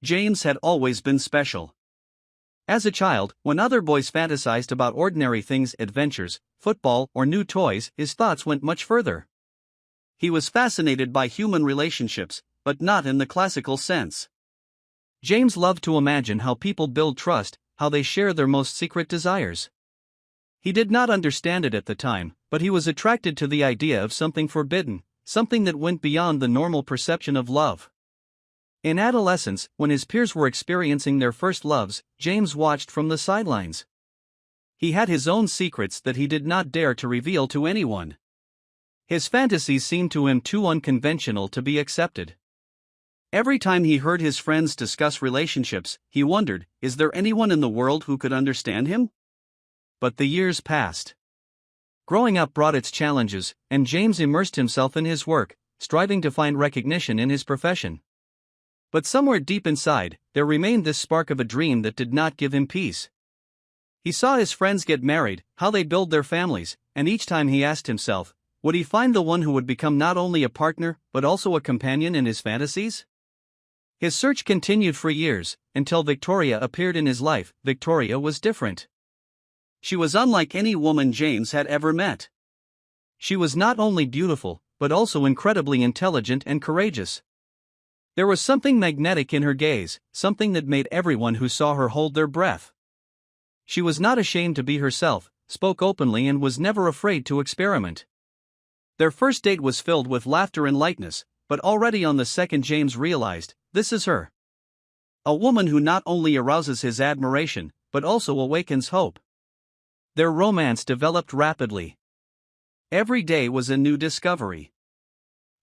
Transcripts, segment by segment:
James had always been special. As a child, when other boys fantasized about ordinary things, adventures, football, or new toys, his thoughts went much further. He was fascinated by human relationships, but not in the classical sense. James loved to imagine how people build trust, how they share their most secret desires. He did not understand it at the time, but he was attracted to the idea of something forbidden, something that went beyond the normal perception of love. In adolescence, when his peers were experiencing their first loves, James watched from the sidelines. He had his own secrets that he did not dare to reveal to anyone. His fantasies seemed to him too unconventional to be accepted. Every time he heard his friends discuss relationships, he wondered, is there anyone in the world who could understand him? But the years passed. Growing up brought its challenges, and James immersed himself in his work, striving to find recognition in his profession. But somewhere deep inside, there remained this spark of a dream that did not give him peace. He saw his friends get married, how they build their families, and each time he asked himself, would he find the one who would become not only a partner, but also a companion in his fantasies? His search continued for years, until Victoria appeared in his life. Victoria was different. She was unlike any woman James had ever met. She was not only beautiful, but also incredibly intelligent and courageous. There was something magnetic in her gaze, something that made everyone who saw her hold their breath. She was not ashamed to be herself, spoke openly, and was never afraid to experiment. Their first date was filled with laughter and lightness, but already on the second James realized, this is her. A woman who not only arouses his admiration, but also awakens hope. Their romance developed rapidly. Every day was a new discovery.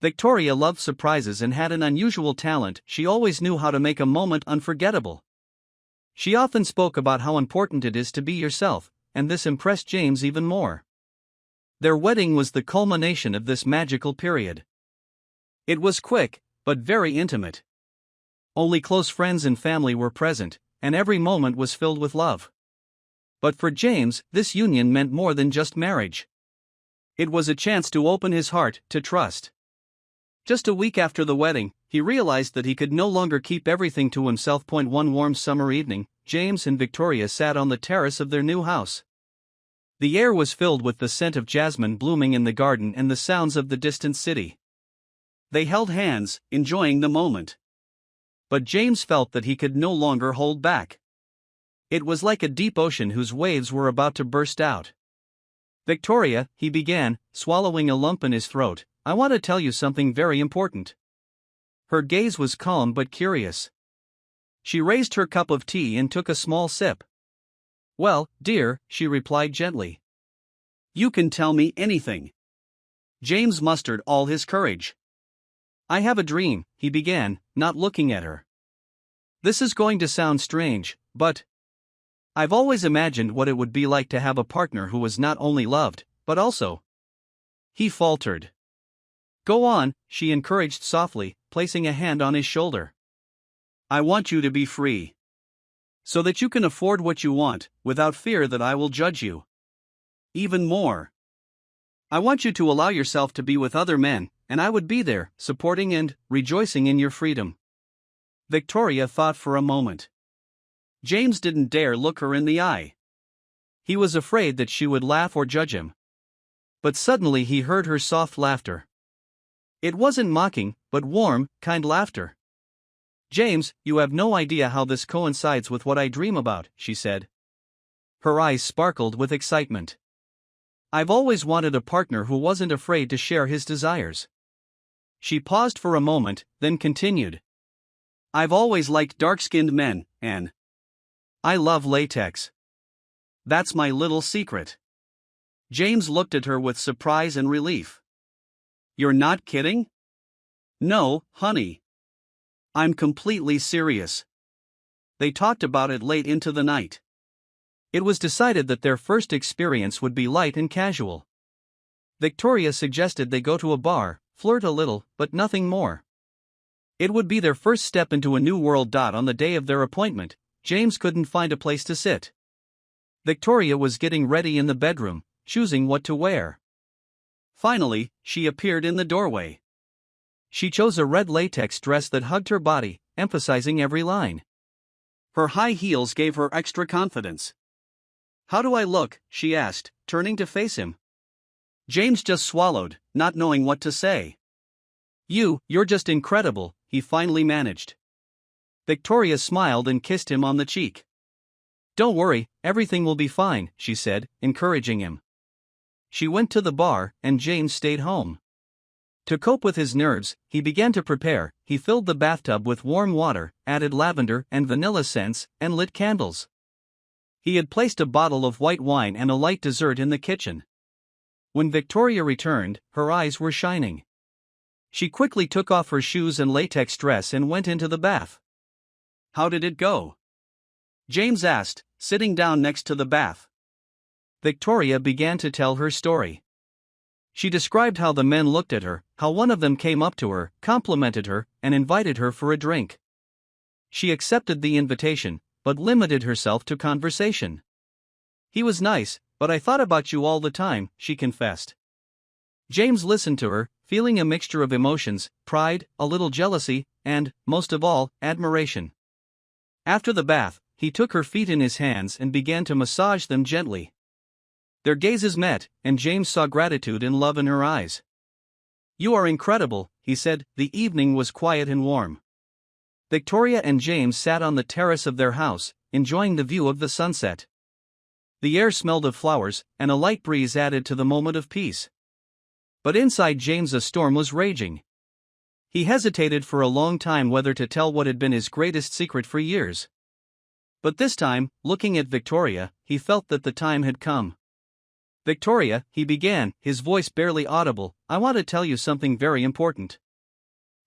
Victoria loved surprises and had an unusual talent. She always knew how to make a moment unforgettable. She often spoke about how important it is to be yourself, and this impressed James even more. Their wedding was the culmination of this magical period. It was quick, but very intimate. Only close friends and family were present, and every moment was filled with love. But for James, this union meant more than just marriage. It was a chance to open his heart, to trust. Just a week after the wedding, he realized that he could no longer keep everything to himself. One warm summer evening, James and Victoria sat on the terrace of their new house. The air was filled with the scent of jasmine blooming in the garden and the sounds of the distant city. They held hands, enjoying the moment. But James felt that he could no longer hold back. It was like a deep ocean whose waves were about to burst out. Victoria, he began, swallowing a lump in his throat, I want to tell you something very important. Her gaze was calm but curious. She raised her cup of tea and took a small sip. Well, dear, she replied gently. You can tell me anything. James mustered all his courage. I have a dream, he began, not looking at her. This is going to sound strange, but I've always imagined what it would be like to have a partner who was not only loved, but also. He faltered. Go on, she encouraged softly, placing a hand on his shoulder. I want you to be free. So that you can afford what you want, without fear that I will judge you. Even more. I want you to allow yourself to be with other men, and I would be there, supporting and rejoicing in your freedom. Victoria thought for a moment. James didn't dare look her in the eye. He was afraid that she would laugh or judge him. But suddenly he heard her soft laughter. It wasn't mocking, but warm, kind laughter. James, you have no idea how this coincides with what I dream about, she said. Her eyes sparkled with excitement. I've always wanted a partner who wasn't afraid to share his desires. She paused for a moment, then continued. I've always liked dark-skinned men, and I love latex. That's my little secret. James looked at her with surprise and relief. You're not kidding? No, honey. I'm completely serious. They talked about it late into the night. It was decided that their first experience would be light and casual. Victoria suggested they go to a bar, flirt a little, but nothing more. It would be their first step into a new world. On the day of their appointment, James couldn't find a place to sit. Victoria was getting ready in the bedroom, choosing what to wear. Finally, she appeared in the doorway. She chose a red latex dress that hugged her body, emphasizing every line. Her high heels gave her extra confidence. "How do I look?" she asked, turning to face him. James just swallowed, not knowing what to say. You're just incredible," he finally managed. Victoria smiled and kissed him on the cheek. "Don't worry, everything will be fine," she said, encouraging him. She went to the bar, and James stayed home. To cope with his nerves, he began to prepare. He filled the bathtub with warm water, added lavender and vanilla scents, and lit candles. He had placed a bottle of white wine and a light dessert in the kitchen. When Victoria returned, her eyes were shining. She quickly took off her shoes and latex dress and went into the bath. "How did it go?" James asked, sitting down next to the bath. Victoria began to tell her story. She described how the men looked at her, how one of them came up to her, complimented her, and invited her for a drink. She accepted the invitation, but limited herself to conversation. "He was nice, but I thought about you all the time," she confessed. James listened to her, feeling a mixture of emotions, pride, a little jealousy, and, most of all, admiration. After the bath, he took her feet in his hands and began to massage them gently. Their gazes met, and James saw gratitude and love in her eyes. "You are incredible," he said. The evening was quiet and warm. Victoria and James sat on the terrace of their house, enjoying the view of the sunset. The air smelled of flowers, and a light breeze added to the moment of peace. But inside James a storm was raging. He hesitated for a long time whether to tell what had been his greatest secret for years. But this time, looking at Victoria, he felt that the time had come. "Victoria," he began, his voice barely audible, "I want to tell you something very important."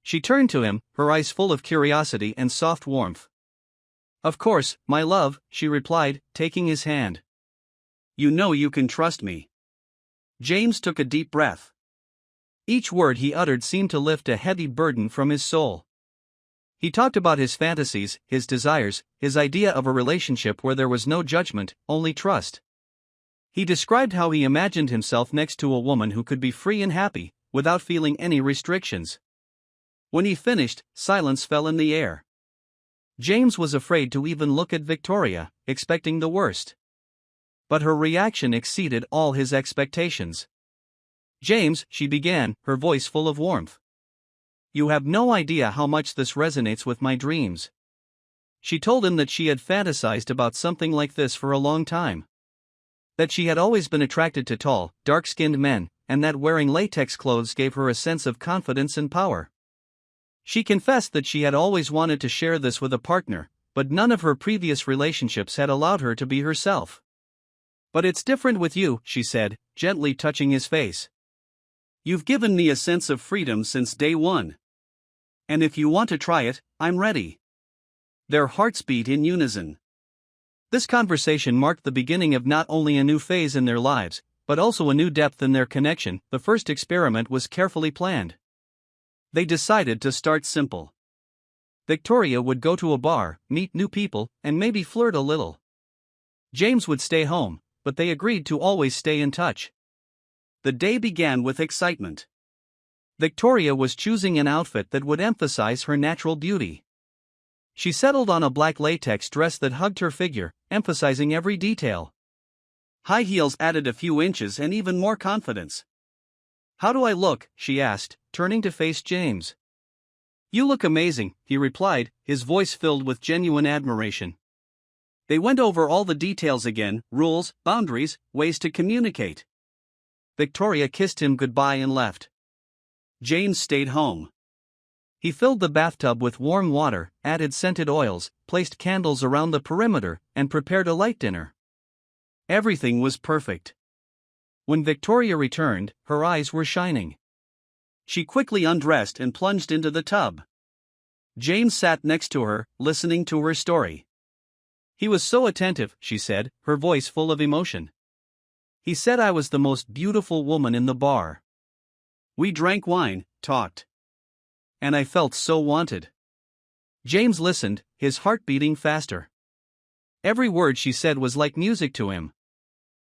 She turned to him, her eyes full of curiosity and soft warmth. "Of course, my love," she replied, taking his hand. "You know you can trust me." James took a deep breath. Each word he uttered seemed to lift a heavy burden from his soul. He talked about his fantasies, his desires, his idea of a relationship where there was no judgment, only trust. He described how he imagined himself next to a woman who could be free and happy, without feeling any restrictions. When he finished, silence fell in the air. James was afraid to even look at Victoria, expecting the worst. But her reaction exceeded all his expectations. "James," she began, her voice full of warmth. "You have no idea how much this resonates with my dreams." She told him that she had fantasized about something like this for a long time. That she had always been attracted to tall, dark-skinned men, and that wearing latex clothes gave her a sense of confidence and power. She confessed that she had always wanted to share this with a partner, but none of her previous relationships had allowed her to be herself. "But it's different with you," she said, gently touching his face. "You've given me a sense of freedom since day one. And if you want to try it, I'm ready." Their hearts beat in unison. This conversation marked the beginning of not only a new phase in their lives, but also a new depth in their connection. The first experiment was carefully planned. They decided to start simple. Victoria would go to a bar, meet new people, and maybe flirt a little. James would stay home, but they agreed to always stay in touch. The day began with excitement. Victoria was choosing an outfit that would emphasize her natural beauty. She settled on a black latex dress that hugged her figure, emphasizing every detail. High heels added a few inches and even more confidence. "How do I look?" she asked, turning to face James. "You look amazing," he replied, his voice filled with genuine admiration. They went over all the details again: rules, boundaries, ways to communicate. Victoria kissed him goodbye and left. James stayed home. He filled the bathtub with warm water, added scented oils, placed candles around the perimeter, and prepared a light dinner. Everything was perfect. When Victoria returned, her eyes were shining. She quickly undressed and plunged into the tub. James sat next to her, listening to her story. He was so attentive, she said, her voice full of emotion. He said I was the most beautiful woman in the bar. We drank wine, talked. And I felt so wanted. James listened, his heart beating faster. Every word she said was like music to him.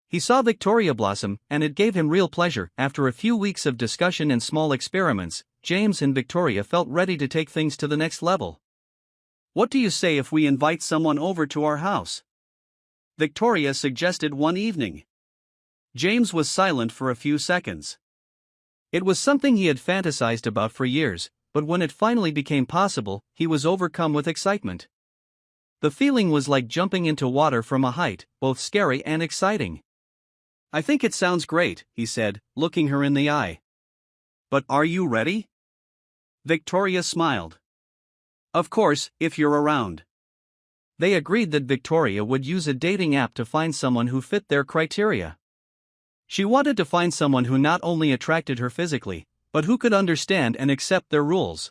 He saw Victoria blossom, and it gave him real pleasure. After a few weeks of discussion and small experiments, James and Victoria felt ready to take things to the next level. What do you say if we invite someone over to our house? Victoria suggested one evening. James was silent for a few seconds. It was something he had fantasized about for years, but when it finally became possible, he was overcome with excitement. The feeling was like jumping into water from a height, both scary and exciting. I think it sounds great, he said, looking her in the eye. But are you ready? Victoria smiled. Of course, if you're around. They agreed that Victoria would use a dating app to find someone who fit their criteria. She wanted to find someone who not only attracted her physically, but who could understand and accept their rules.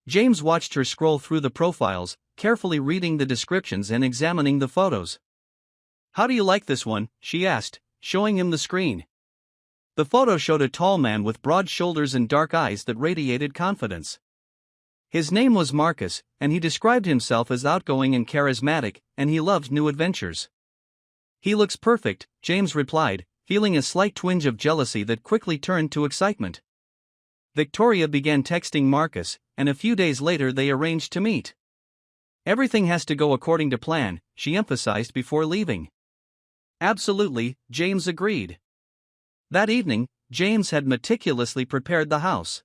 James watched her scroll through the profiles, carefully reading the descriptions and examining the photos. How do you like this one? She asked, showing him the screen. The photo showed a tall man with broad shoulders and dark eyes that radiated confidence. His name was Marcus, and he described himself as outgoing and charismatic, and he loved new adventures. He looks perfect, James replied, feeling a slight twinge of jealousy that quickly turned to excitement. Victoria began texting Marcus, and a few days later they arranged to meet. Everything has to go according to plan, she emphasized before leaving. Absolutely, James agreed. That evening, James had meticulously prepared the house.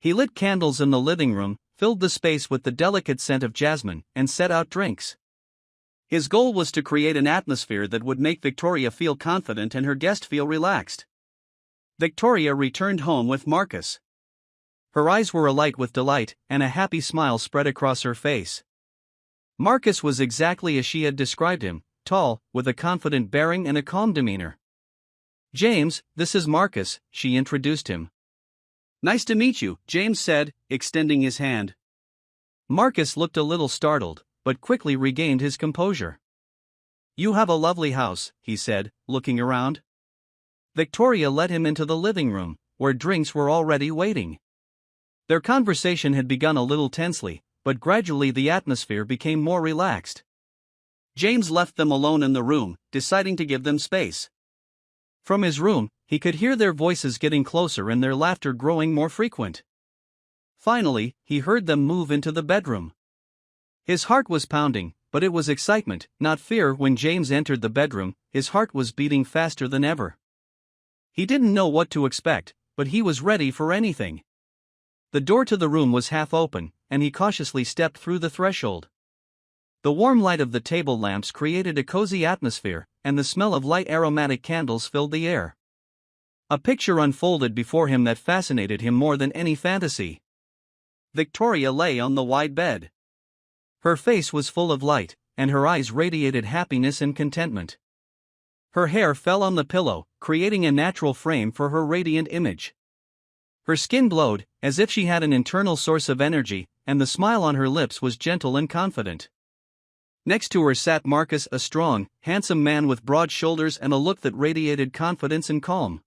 He lit candles in the living room, filled the space with the delicate scent of jasmine, and set out drinks. His goal was to create an atmosphere that would make Victoria feel confident and her guest feel relaxed. Victoria returned home with Marcus. Her eyes were alight with delight, and a happy smile spread across her face. Marcus was exactly as she had described him, tall, with a confident bearing and a calm demeanor. James, this is Marcus, she introduced him. Nice to meet you, James said, extending his hand. Marcus looked a little startled, but quickly regained his composure. You have a lovely house, he said, looking around. Victoria led him into the living room, where drinks were already waiting. Their conversation had begun a little tensely, but gradually the atmosphere became more relaxed. James left them alone in the room, deciding to give them space. From his room, he could hear their voices getting closer and their laughter growing more frequent. Finally, he heard them move into the bedroom. His heart was pounding, but it was excitement, not fear. When James entered the bedroom, his heart was beating faster than ever. He didn't know what to expect, but he was ready for anything. The door to the room was half open, and he cautiously stepped through the threshold. The warm light of the table lamps created a cozy atmosphere, and the smell of light aromatic candles filled the air. A picture unfolded before him that fascinated him more than any fantasy. Victoria lay on the wide bed. Her face was full of light, and her eyes radiated happiness and contentment. Her hair fell on the pillow, creating a natural frame for her radiant image. Her skin glowed, as if she had an internal source of energy, and the smile on her lips was gentle and confident. Next to her sat Marcus, a strong, handsome man with broad shoulders and a look that radiated confidence and calm.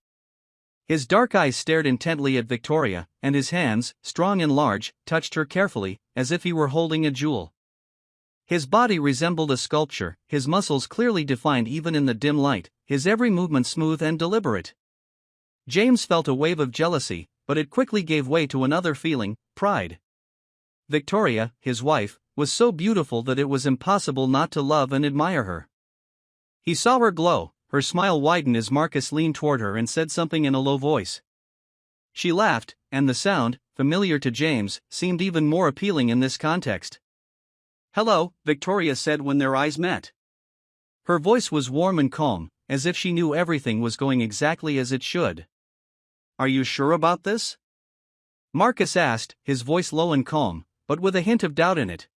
His dark eyes stared intently at Victoria, and his hands, strong and large, touched her carefully, as if he were holding a jewel. His body resembled a sculpture, his muscles clearly defined even in the dim light, his every movement smooth and deliberate. James felt a wave of jealousy, but it quickly gave way to another feeling, pride. Victoria, his wife, was so beautiful that it was impossible not to love and admire her. He saw her glow, her smile widen as Marcus leaned toward her and said something in a low voice. She laughed, and the sound, familiar to James, seemed even more appealing in this context. Hello, Victoria said when their eyes met. Her voice was warm and calm, as if she knew everything was going exactly as it should. Are you sure about this? Marcus asked, his voice low and calm, but with a hint of doubt in it.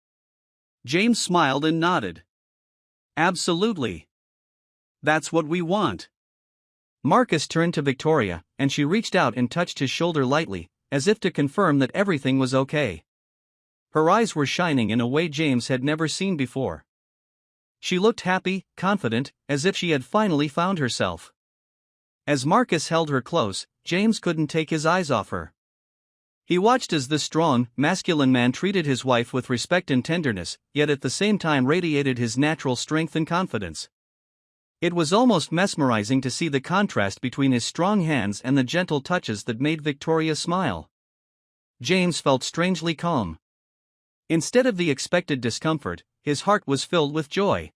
James smiled and nodded. Absolutely. That's what we want. Marcus turned to Victoria, and she reached out and touched his shoulder lightly, as if to confirm that everything was okay. Her eyes were shining in a way James had never seen before. She looked happy, confident, as if she had finally found herself. As Marcus held her close, James couldn't take his eyes off her. He watched as this strong, masculine man treated his wife with respect and tenderness, yet at the same time radiated his natural strength and confidence. It was almost mesmerizing to see the contrast between his strong hands and the gentle touches that made Victoria smile. James felt strangely calm. Instead of the expected discomfort, his heart was filled with joy.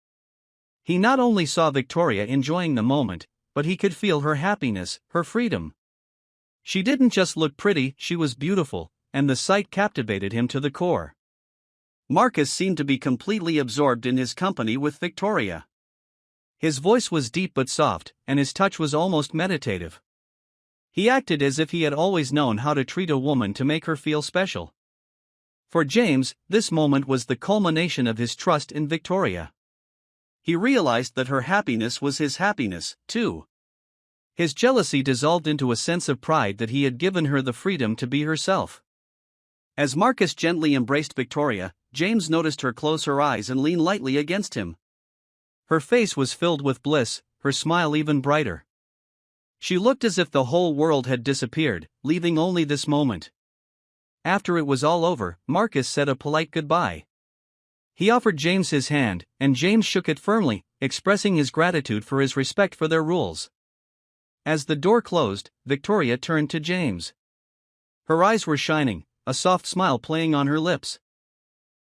He not only saw Victoria enjoying the moment, but he could feel her happiness, her freedom. She didn't just look pretty, she was beautiful, and the sight captivated him to the core. Marcus seemed to be completely absorbed in his company with Victoria. His voice was deep but soft, and his touch was almost meditative. He acted as if he had always known how to treat a woman to make her feel special. For James, this moment was the culmination of his trust in Victoria. He realized that her happiness was his happiness, too. His jealousy dissolved into a sense of pride that he had given her the freedom to be herself. As Marcus gently embraced Victoria, James noticed her close her eyes and lean lightly against him. Her face was filled with bliss, her smile even brighter. She looked as if the whole world had disappeared, leaving only this moment. After it was all over, Marcus said a polite goodbye. He offered James his hand, and James shook it firmly, expressing his gratitude for his respect for their rules. As the door closed, Victoria turned to James. Her eyes were shining, a soft smile playing on her lips.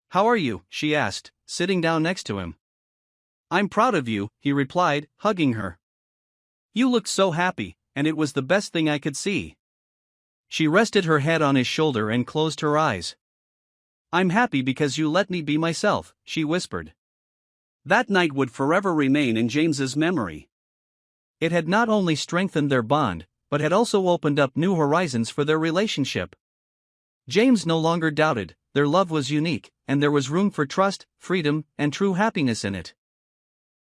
"How are you?" she asked, sitting down next to him. "I'm proud of you," he replied, hugging her. "You looked so happy, and it was the best thing I could see." She rested her head on his shoulder and closed her eyes. "I'm happy because you let me be myself," she whispered. That night would forever remain in James's memory. It had not only strengthened their bond, but had also opened up new horizons for their relationship. James no longer doubted, their love was unique, and there was room for trust, freedom, and true happiness in it.